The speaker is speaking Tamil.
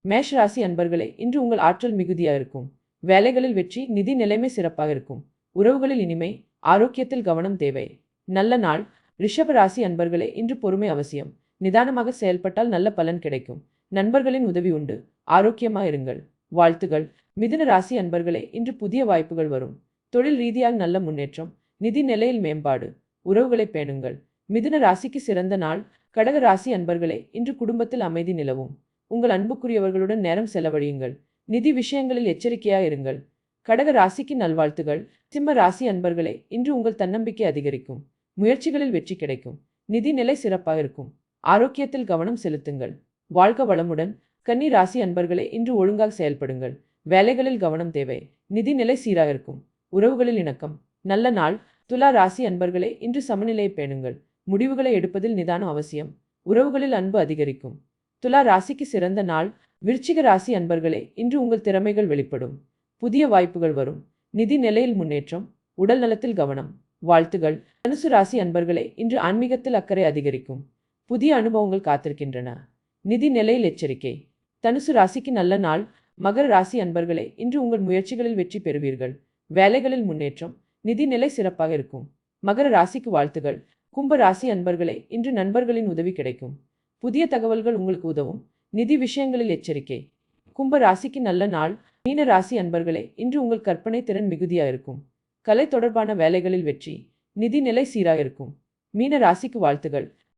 மேஷ ராசி அன்பர்களே, இன்று உங்கள் ஆற்றல் மிகுதியா இருக்கும். வேலைகளில் வெற்றி, நிதி நிலைமை சிறப்பாக இருக்கும். உறவுகளில் இனிமை, ஆரோக்கியத்தில் கவனம் தேவை. நல்ல நாள். ரிஷப ராசி அன்பர்களே, இன்று பொறுமை அவசியம். நிதானமாக செயல்பட்டால் நல்ல பலன் கிடைக்கும். நண்பர்களின் உதவி உண்டு. ஆரோக்கியமா இருங்கள். வாழ்த்துகள். மிதுன ராசி அன்பர்களே, இன்று புதிய வாய்ப்புகள் வரும். தொழில் ரீதியாக நல்ல முன்னேற்றம். நிதி நிலையில் மேம்பாடு. உறவுகளை பேணுங்கள். மிதுன ராசிக்கு சிறந்த நாள். கடக ராசி அன்பர்களே, இன்று குடும்பத்தில் அமைதி நிலவும். உங்கள் அன்புக்குரியவர்களுடன் நேரம் செலவழியுங்கள். நிதி விஷயங்களில் எச்சரிக்கையா இருங்கள். கடக ராசிக்கு நல்வாழ்த்துகள். சிம்ம ராசி அன்பர்களே, இன்று உங்கள் தன்னம்பிக்கை அதிகரிக்கும். முயற்சிகளில் வெற்றி கிடைக்கும். நிதி நிலை சிறப்பாக இருக்கும். ஆரோக்கியத்தில் கவனம் செலுத்துங்கள். வாழ்க வளமுடன். கன்னி ராசி அன்பர்களே, இன்று ஒழுங்காக செயல்படுங்கள். வேலைகளில் கவனம் தேவை. நிதி நிலை சீராக இருக்கும். உறவுகளில் இணக்கம். நல்ல நாள். துலா ராசி அன்பர்களே, இன்று சமநிலையை பேணுங்கள். முடிவுகளை எடுப்பதில் நிதானம் அவசியம். உறவுகளில் அன்பு அதிகரிக்கும். துலா ராசிக்கு சிறந்த நாள். விருச்சிக ராசி அன்பர்களே, இன்று உங்கள் திறமைகள் வெளிப்படும். புதிய வாய்ப்புகள் வரும். நிதி நிலையில் முன்னேற்றம். உடல் நலத்தில் கவனம். வாழ்த்துகள். தனுசு ராசி அன்பர்களே, இன்று ஆன்மீகத்தில் அக்கறை அதிகரிக்கும். புதிய அனுபவங்கள் காத்திருக்கின்றன. நிதி நிலையில் எச்சரிக்கை. தனுசு ராசிக்கு நல்ல நாள். மகர ராசி அன்பர்களே, இன்று உங்கள் முயற்சிகளில் வெற்றி பெறுவீர்கள். வேலைகளில் முன்னேற்றம். நிதி நிலை சிறப்பாக இருக்கும். மகர ராசிக்கு வாழ்த்துகள். கும்ப ராசி அன்பர்களே, இன்று நண்பர்களின் உதவி கிடைக்கும். புதிய தகவல்கள் உங்களுக்கு உதவும். நிதி விஷயங்களில் எச்சரிக்கை. கும்ப ராசிக்கு நல்ல நாள். மீன ராசி அன்பர்களே, இன்று உங்கள் கற்பனை திறன் மிகுதியா இருக்கும். கலை தொடர்பான வேலைகளில் வெற்றி. நிதி நிலை சீராக இருக்கும். மீன ராசிக்கு வாழ்த்துகள்.